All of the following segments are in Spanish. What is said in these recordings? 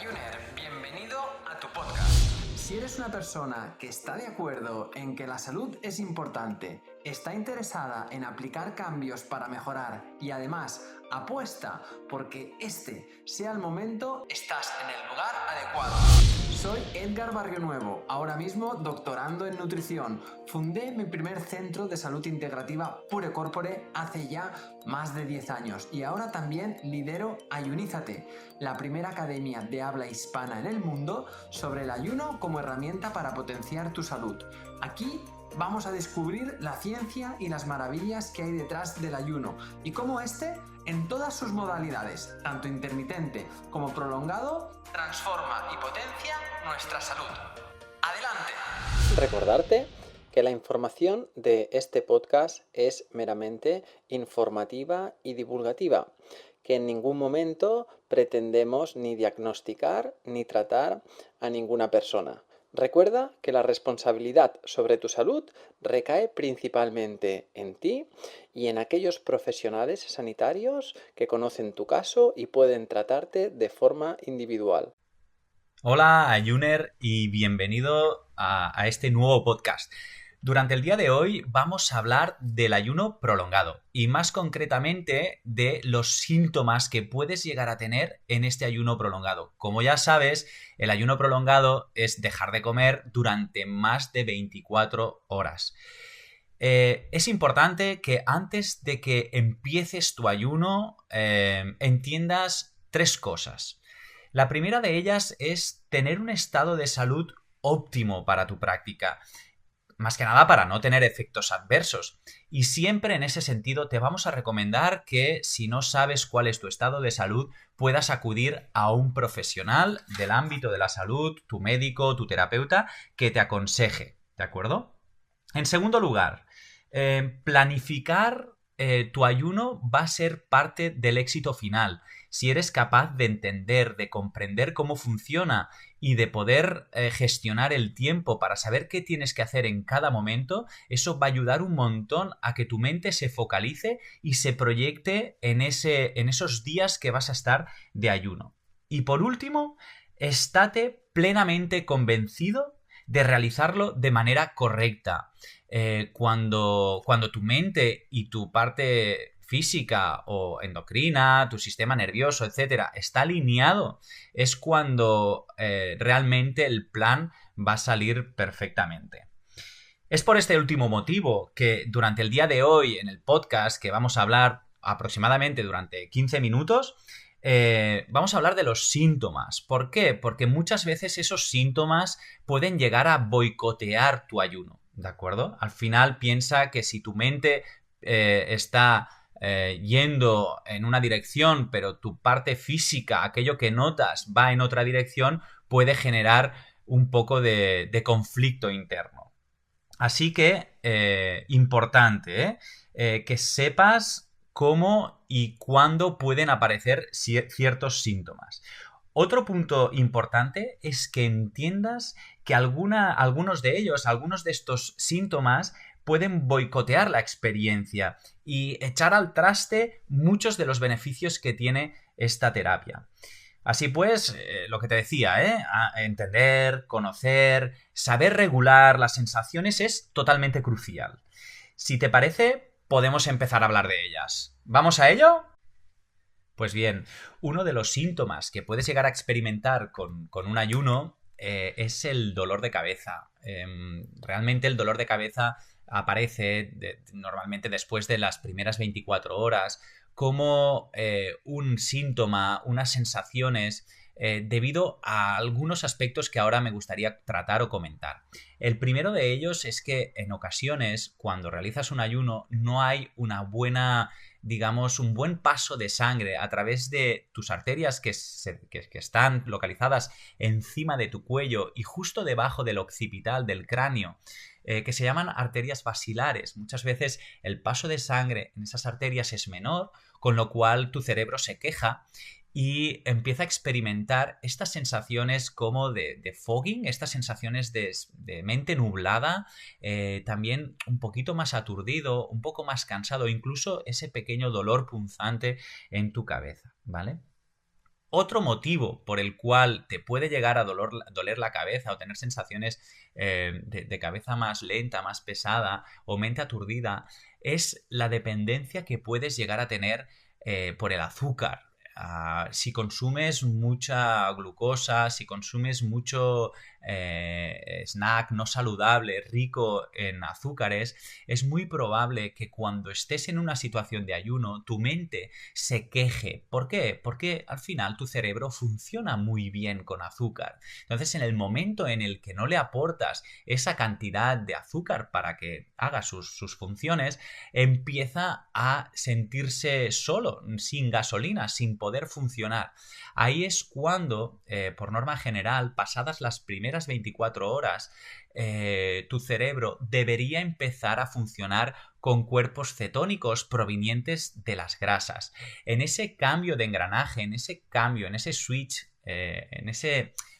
Ayuner, bienvenido a tu podcast. Si eres una persona que está de acuerdo en que la salud es importante, está interesada en aplicar cambios para mejorar y además apuesta porque este sea el momento, estás en el lugar adecuado. Soy Edgar Barrionuevo, ahora mismo doctorando en nutrición. Fundé mi primer centro de salud integrativa Pure Corpore hace ya más de 10 años y ahora también lidero Ayunízate, la primera academia de habla hispana en el mundo sobre el ayuno como herramienta para potenciar tu salud. Aquí vamos a descubrir la ciencia y las maravillas que hay detrás del ayuno y cómo este, en todas sus modalidades, tanto intermitente como prolongado, transforma y potencia nuestra salud. ¡Adelante! Recordarte que la información de este podcast es meramente informativa y divulgativa, que en ningún momento pretendemos ni diagnosticar ni tratar a ninguna persona. Recuerda que la responsabilidad sobre tu salud recae principalmente en ti y en aquellos profesionales sanitarios que conocen tu caso y pueden tratarte de forma individual. Hola, Ayuner, y bienvenido a este nuevo podcast. Durante el día de hoy vamos a hablar del ayuno prolongado y más concretamente de los síntomas que puedes llegar a tener en este ayuno prolongado. Como ya sabes, el ayuno prolongado es dejar de comer durante más de 24 horas. Es importante que antes de que empieces tu ayuno entiendas tres cosas. La primera de ellas es tener un estado de salud óptimo para tu práctica. Más que nada para no tener efectos adversos. Y siempre en ese sentido te vamos a recomendar que si no sabes cuál es tu estado de salud, puedas acudir a un profesional del ámbito de la salud, tu médico, tu terapeuta, que te aconseje. ¿De acuerdo? En segundo lugar, planificar tu ayuno va a ser parte del éxito final. Si eres capaz de entender, de comprender cómo funciona y de poder gestionar el tiempo para saber qué tienes que hacer en cada momento, eso va a ayudar un montón a que tu mente se focalice y se proyecte en esos días que vas a estar de ayuno. Y por último, estate plenamente convencido de realizarlo de manera correcta. Cuando tu mente y tu parte física o endocrina, tu sistema nervioso, etcétera, está alineado, es cuando realmente el plan va a salir perfectamente. Es por este último motivo que durante el día de hoy en el podcast, que vamos a hablar aproximadamente durante 15 minutos, vamos a hablar de los síntomas. ¿Por qué? Porque muchas veces esos síntomas pueden llegar a boicotear tu ayuno, ¿de acuerdo? Al final piensa que si tu mente está yendo en una dirección, pero tu parte física, aquello que notas, va en otra dirección, puede generar un poco de conflicto interno. Así que, importante, que sepas cómo y cuándo pueden aparecer ciertos síntomas. Otro punto importante es que entiendas que algunos de ellos, algunos de estos síntomas, pueden boicotear la experiencia y echar al traste muchos de los beneficios que tiene esta terapia. Así pues, lo que te decía, entender, conocer, saber regular las sensaciones es totalmente crucial. Si te parece, podemos empezar a hablar de ellas. ¿Vamos a ello? Pues bien, uno de los síntomas que puedes llegar a experimentar con un ayuno es el dolor de cabeza. Realmente el dolor de cabeza aparece normalmente después de las primeras 24 horas como un síntoma, unas sensaciones debido a algunos aspectos que ahora me gustaría tratar o comentar. El primero de ellos es que en ocasiones, cuando realizas un ayuno, no hay una buena, digamos, un buen paso de sangre a través de tus arterias que están localizadas encima de tu cuello y justo debajo del occipital del cráneo, que se llaman arterias basilares. Muchas veces el paso de sangre en esas arterias es menor, con lo cual tu cerebro se queja y empieza a experimentar estas sensaciones como de fogging, estas sensaciones de mente nublada, también un poquito más aturdido, un poco más cansado, incluso ese pequeño dolor punzante en tu cabeza, ¿vale? Otro motivo por el cual te puede llegar a doler la cabeza o tener sensaciones de cabeza más lenta, más pesada o mente aturdida es la dependencia que puedes llegar a tener por el azúcar. Si consumes mucha glucosa, si consumes mucho snack no saludable, rico en azúcares, es muy probable que cuando estés en una situación de ayuno, tu mente se queje. ¿Por qué? Porque al final tu cerebro funciona muy bien con azúcar. Entonces, en el momento en el que no le aportas esa cantidad de azúcar para que haga sus funciones, empieza a sentirse solo, sin gasolina, sin poder funcionar. Ahí es cuando, por norma general, pasadas las primeras 24 horas, tu cerebro debería empezar a funcionar con cuerpos cetónicos provenientes de las grasas. En ese cambio de engranaje, en ese cambio, en ese switch,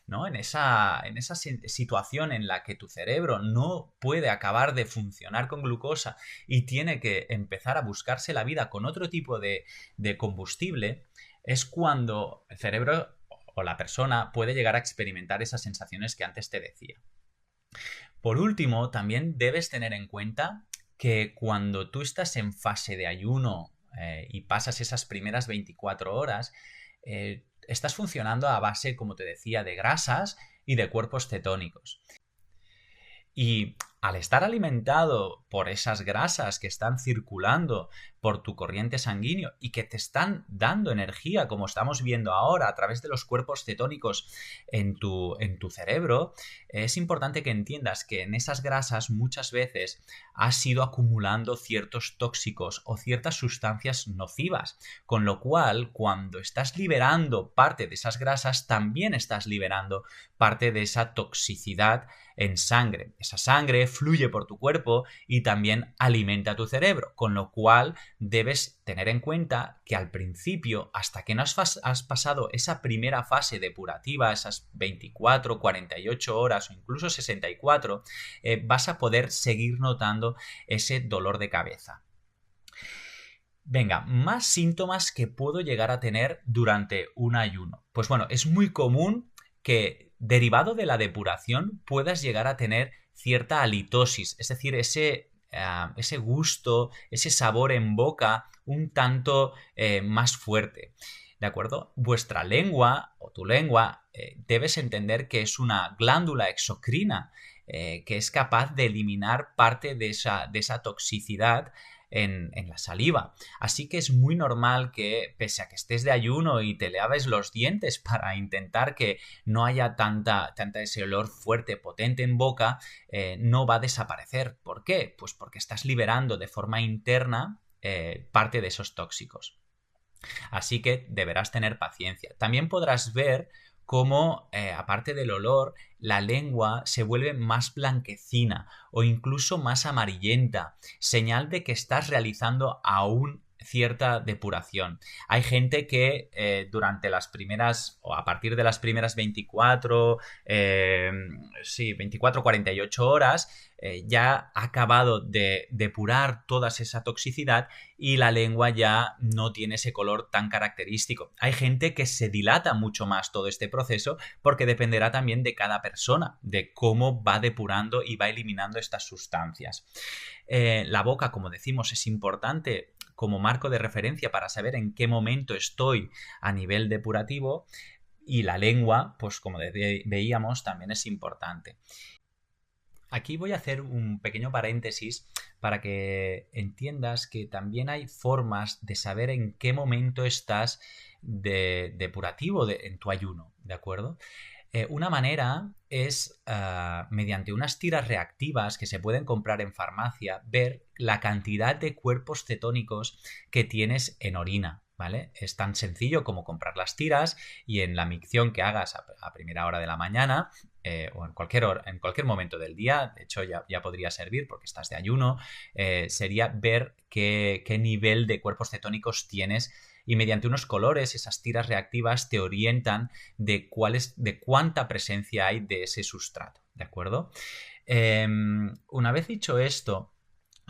¿no? En esa situación en la que tu cerebro no puede acabar de funcionar con glucosa y tiene que empezar a buscarse la vida con otro tipo de combustible, es cuando el cerebro o la persona puede llegar a experimentar esas sensaciones que antes te decía. Por último, también debes tener en cuenta que cuando tú estás en fase de ayuno y pasas esas primeras 24 horas, estás funcionando a base, como te decía, de grasas y de cuerpos cetónicos. Y al estar alimentado por esas grasas que están circulando por tu corriente sanguíneo y que te están dando energía, como estamos viendo ahora a través de los cuerpos cetónicos en tu cerebro, es importante que entiendas que en esas grasas muchas veces has ido acumulando ciertos tóxicos o ciertas sustancias nocivas, con lo cual cuando estás liberando parte de esas grasas también estás liberando parte de esa toxicidad en sangre. Esa sangre fluye por tu cuerpo y también alimenta tu cerebro, con lo cual debes tener en cuenta que al principio, hasta que no has pasado esa primera fase depurativa, esas 24, 48 horas o incluso 64, vas a poder seguir notando ese dolor de cabeza. Venga, más síntomas que puedo llegar a tener durante un ayuno. Pues bueno, es muy común que derivado de la depuración puedas llegar a tener cierta halitosis, es decir, ese gusto, ese sabor en boca un tanto más fuerte. ¿De acuerdo? Vuestra lengua o tu lengua debes entender que es una glándula exocrina que es capaz de eliminar parte de esa toxicidad en la saliva. Así que es muy normal que, pese a que estés de ayuno y te laves los dientes para intentar que no haya tanta ese olor fuerte, potente en boca, no va a desaparecer. ¿Por qué? Pues porque estás liberando de forma interna parte de esos tóxicos. Así que deberás tener paciencia. También podrás ver cómo, aparte del olor, la lengua se vuelve más blanquecina o incluso más amarillenta, señal de que estás realizando aún cierta depuración. Hay gente que durante las primeras o a partir de las primeras 24, 48 horas ya ha acabado de depurar toda esa toxicidad y la lengua ya no tiene ese color tan característico. Hay gente que se dilata mucho más todo este proceso porque dependerá también de cada persona, de cómo va depurando y va eliminando estas sustancias. La boca, como decimos, es importante como marco de referencia para saber en qué momento estoy a nivel depurativo, y la lengua, pues como veíamos, también es importante. Aquí voy a hacer un pequeño paréntesis para que entiendas que también hay formas de saber en qué momento estás depurativo en tu ayuno, ¿de acuerdo? Una manera es, mediante unas tiras reactivas que se pueden comprar en farmacia, ver la cantidad de cuerpos cetónicos que tienes en orina, ¿vale? Es tan sencillo como comprar las tiras y en la micción que hagas a primera hora de la mañana o en cualquier momento del día, de hecho ya podría servir porque estás de ayuno, sería ver qué nivel de cuerpos cetónicos tienes. Y mediante unos colores, esas tiras reactivas te orientan de cuánta presencia hay de ese sustrato, ¿de acuerdo? Una vez dicho esto,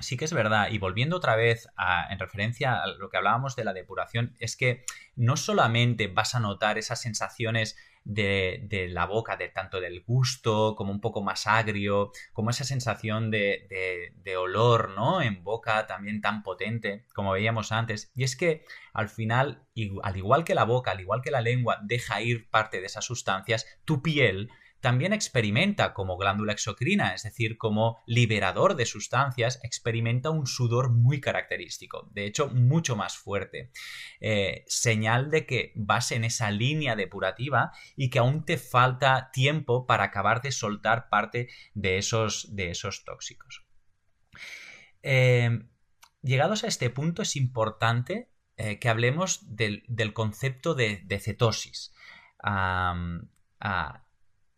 sí que es verdad, y volviendo otra vez en referencia a lo que hablábamos de la depuración, es que no solamente vas a notar esas sensaciones de la boca, tanto del gusto como un poco más agrio, como esa sensación de olor, ¿no? En boca también tan potente, como veíamos antes. Y es que al final, al igual que la boca, al igual que la lengua, deja ir parte de esas sustancias, tu piel también experimenta como glándula exocrina, es decir, como liberador de sustancias, experimenta un sudor muy característico, de hecho mucho más fuerte. Señal de que vas en esa línea depurativa y que aún te falta tiempo para acabar de soltar parte de esos tóxicos. Llegados a este punto es importante que hablemos del concepto de cetosis.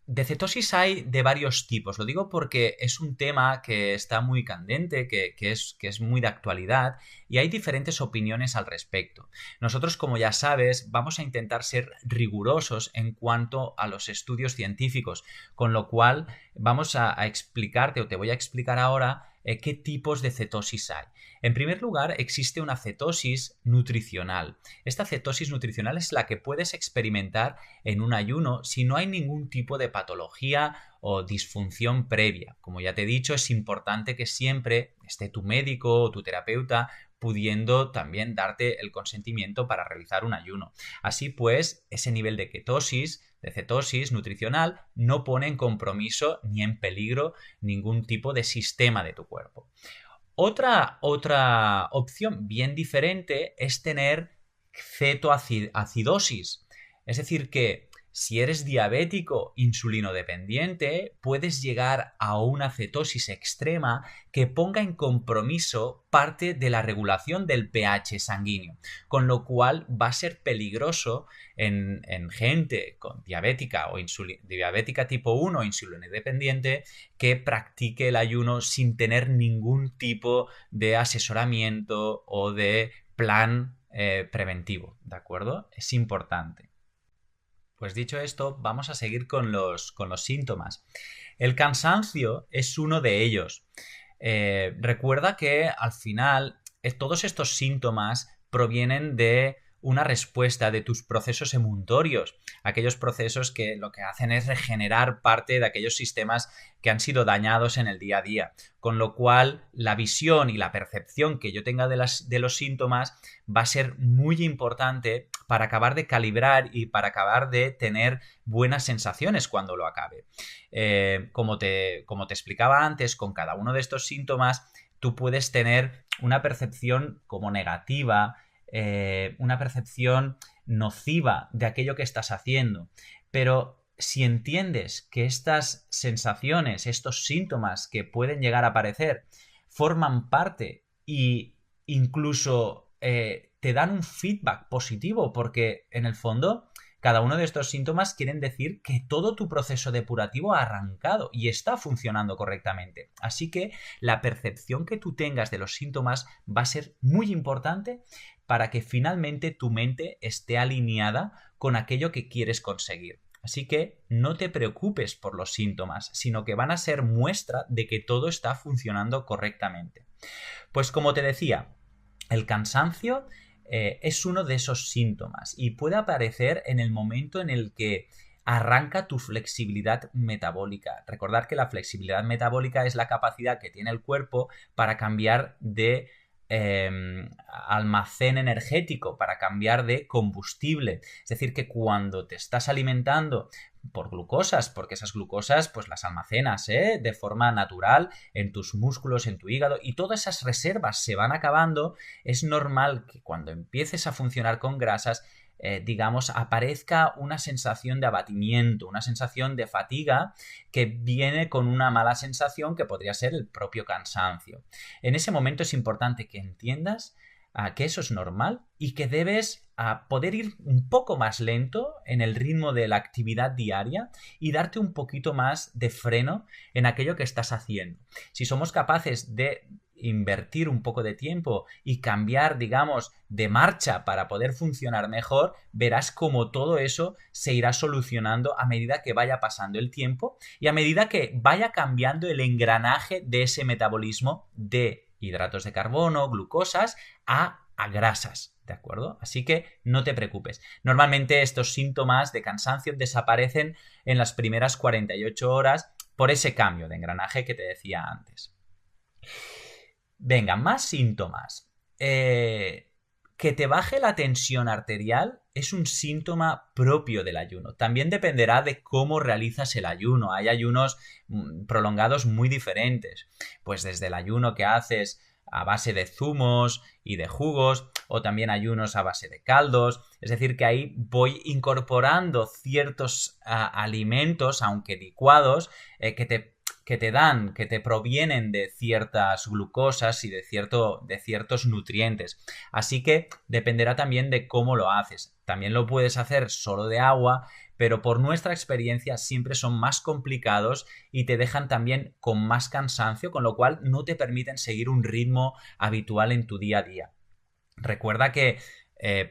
De cetosis hay de varios tipos, lo digo porque es un tema que está muy candente, que es muy de actualidad y hay diferentes opiniones al respecto. Nosotros, como ya sabes, vamos a intentar ser rigurosos en cuanto a los estudios científicos, con lo cual vamos a explicarte, o te voy a explicar ahora, qué tipos de cetosis hay. En primer lugar, existe una cetosis nutricional. Esta cetosis nutricional es la que puedes experimentar en un ayuno si no hay ningún tipo de patología o disfunción previa. Como ya te he dicho, es importante que siempre esté tu médico o tu terapeuta pudiendo también darte el consentimiento para realizar un ayuno. Así pues, ese nivel de cetosis nutricional no pone en compromiso ni en peligro ningún tipo de sistema de tu cuerpo. Otra opción bien diferente es tener cetoacidosis. Es decir, que si eres diabético insulinodependiente, puedes llegar a una cetosis extrema que ponga en compromiso parte de la regulación del pH sanguíneo, con lo cual va a ser peligroso en gente con diabética o diabética tipo 1 o insulinodependiente que practique el ayuno sin tener ningún tipo de asesoramiento o de plan preventivo, ¿de acuerdo? Es importante. Pues dicho esto, vamos a seguir con los síntomas. El cansancio es uno de ellos. Recuerda que al final todos estos síntomas provienen de una respuesta de tus procesos emuntorios, aquellos procesos que lo que hacen es regenerar parte de aquellos sistemas que han sido dañados en el día a día, con lo cual la visión y la percepción que yo tenga de los síntomas va a ser muy importante para acabar de calibrar y para acabar de tener buenas sensaciones cuando lo acabe. Como te explicaba antes, con cada uno de estos síntomas tú puedes tener una percepción como negativa, una percepción nociva de aquello que estás haciendo. Pero si entiendes que estas sensaciones, estos síntomas que pueden llegar a aparecer, forman parte e incluso te dan un feedback positivo, porque en el fondo cada uno de estos síntomas quieren decir que todo tu proceso depurativo ha arrancado y está funcionando correctamente. Así que la percepción que tú tengas de los síntomas va a ser muy importante para que finalmente tu mente esté alineada con aquello que quieres conseguir. Así que no te preocupes por los síntomas, sino que van a ser muestra de que todo está funcionando correctamente. Pues como te decía, el cansancio es uno de esos síntomas y puede aparecer en el momento en el que arranca tu flexibilidad metabólica. Recordad que la flexibilidad metabólica es la capacidad que tiene el cuerpo para cambiar de almacén energético, para cambiar de combustible. Es decir, que cuando te estás alimentando por glucosas, porque esas glucosas pues las almacenas de forma natural en tus músculos, en tu hígado, y todas esas reservas se van acabando, es normal que cuando empieces a funcionar con grasas, digamos, aparezca una sensación de abatimiento, una sensación de fatiga que viene con una mala sensación que podría ser el propio cansancio. En ese momento es importante que entiendas que eso es normal y que debes poder ir un poco más lento en el ritmo de la actividad diaria y darte un poquito más de freno en aquello que estás haciendo. Si somos capaces de invertir un poco de tiempo y cambiar, digamos, de marcha para poder funcionar mejor, verás cómo todo eso se irá solucionando a medida que vaya pasando el tiempo y a medida que vaya cambiando el engranaje de ese metabolismo de hidratos de carbono, glucosas, a grasas, ¿de acuerdo? Así que no te preocupes. Normalmente estos síntomas de cansancio desaparecen en las primeras 48 horas por ese cambio de engranaje que te decía antes. Venga, más síntomas. Que te baje la tensión arterial es un síntoma propio del ayuno. También dependerá de cómo realizas el ayuno. Hay ayunos prolongados muy diferentes. Pues desde el ayuno que haces a base de zumos y de jugos, o también ayunos a base de caldos. Es decir, que ahí voy incorporando ciertos alimentos, aunque licuados, que te provienen de ciertas glucosas y de ciertos nutrientes. Así que dependerá también de cómo lo haces. También lo puedes hacer solo de agua, pero por nuestra experiencia siempre son más complicados y te dejan también con más cansancio, con lo cual no te permiten seguir un ritmo habitual en tu día a día. Recuerda que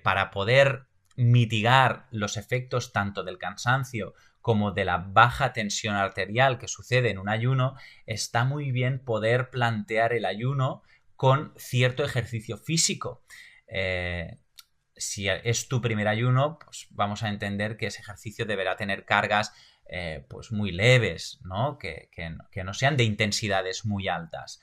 para poder mitigar los efectos tanto del cansancio como de la baja tensión arterial que sucede en un ayuno, está muy bien poder plantear el ayuno con cierto ejercicio físico. Si es tu primer ayuno, pues vamos a entender que ese ejercicio deberá tener cargas pues muy leves, ¿no? Que no sean de intensidades muy altas.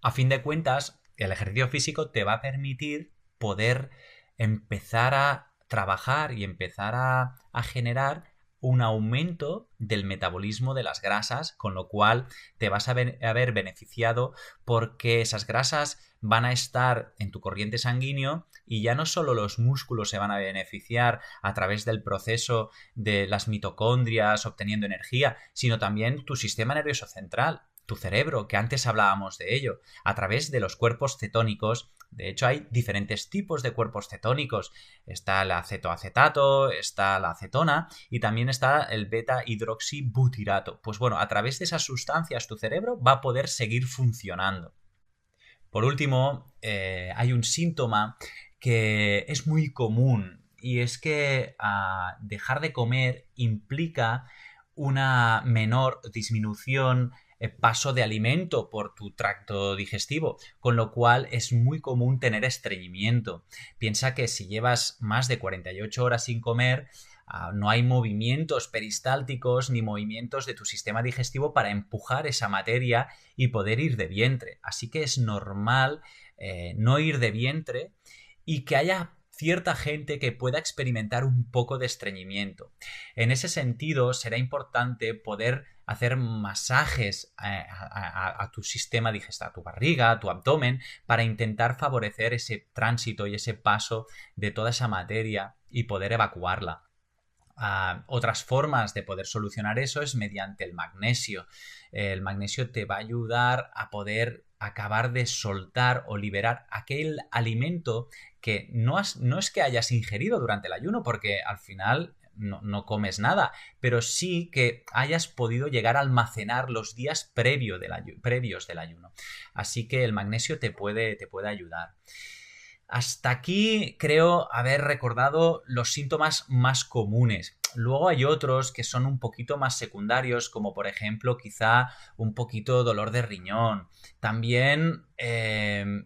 A fin de cuentas, el ejercicio físico te va a permitir poder empezar a trabajar y empezar a generar un aumento del metabolismo de las grasas, con lo cual te vas a haber beneficiado porque esas grasas van a estar en tu corriente sanguíneo y ya no solo los músculos se van a beneficiar a través del proceso de las mitocondrias obteniendo energía, sino también tu sistema nervioso central, tu cerebro, que antes hablábamos de ello, a través de los cuerpos cetónicos. De hecho, hay diferentes tipos de cuerpos cetónicos. Está el acetoacetato, está la acetona y también está el beta-hidroxibutirato. Pues bueno, a través de esas sustancias tu cerebro va a poder seguir funcionando. Por último, hay un síntoma que es muy común y es que dejar de comer implica una menor disminución paso de alimento por tu tracto digestivo, con lo cual es muy común tener estreñimiento. Piensa que si llevas más de 48 horas sin comer, no hay movimientos peristálticos ni movimientos de tu sistema digestivo para empujar esa materia y poder ir de vientre. Así que es normal no ir de vientre y que haya cierta gente que pueda experimentar un poco de estreñimiento. En ese sentido, será importante poder hacer masajes a tu sistema digestivo, a tu barriga, a tu abdomen, para intentar favorecer ese tránsito y ese paso de toda esa materia y poder evacuarla. Otras formas de poder solucionar eso es mediante el magnesio. El magnesio te va a ayudar a poder acabar de soltar o liberar aquel alimento que no es que hayas ingerido durante el ayuno, porque al final no comes nada, pero sí que hayas podido llegar a almacenar los días previos del ayuno. Así que el magnesio te puede ayudar. Hasta aquí creo haber recordado los síntomas más comunes. Luego hay otros que son un poquito más secundarios, como por ejemplo quizá un poquito dolor de riñón. También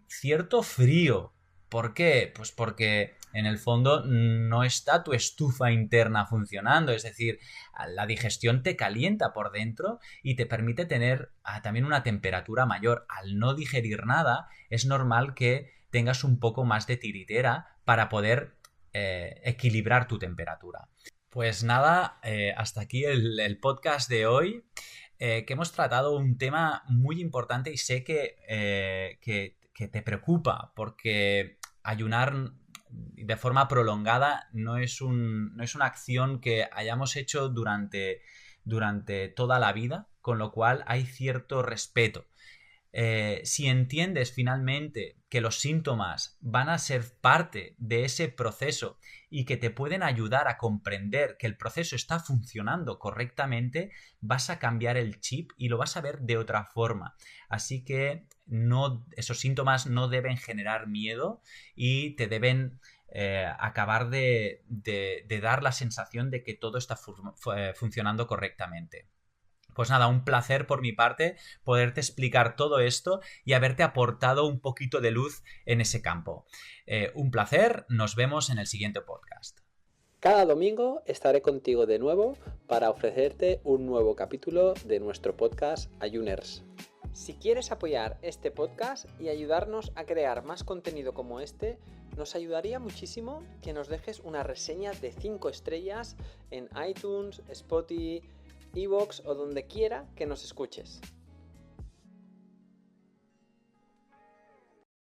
cierto frío. ¿Por qué? Pues porque en el fondo no está tu estufa interna funcionando, es decir, la digestión te calienta por dentro y te permite tener también una temperatura mayor. Al no digerir nada, es normal que tengas un poco más de tiritera para poder equilibrar tu temperatura. Pues nada, hasta aquí el podcast de hoy, que hemos tratado un tema muy importante y sé que te preocupa, porque ayunar de forma prolongada no es una acción que hayamos hecho durante toda la vida, con lo cual hay cierto respeto. Si entiendes finalmente que los síntomas van a ser parte de ese proceso y que te pueden ayudar a comprender que el proceso está funcionando correctamente, vas a cambiar el chip y lo vas a ver de otra forma. Así que esos síntomas no deben generar miedo y te deben acabar de dar la sensación de que todo está funcionando correctamente. Pues nada, un placer por mi parte poderte explicar todo esto y haberte aportado un poquito de luz en ese campo. Un placer, nos vemos en el siguiente podcast. Cada domingo estaré contigo de nuevo para ofrecerte un nuevo capítulo de nuestro podcast Ayuners. Si quieres apoyar este podcast y ayudarnos a crear más contenido como este, nos ayudaría muchísimo que nos dejes una reseña de 5 estrellas en iTunes, Spotify, iVoox o donde quiera que nos escuches.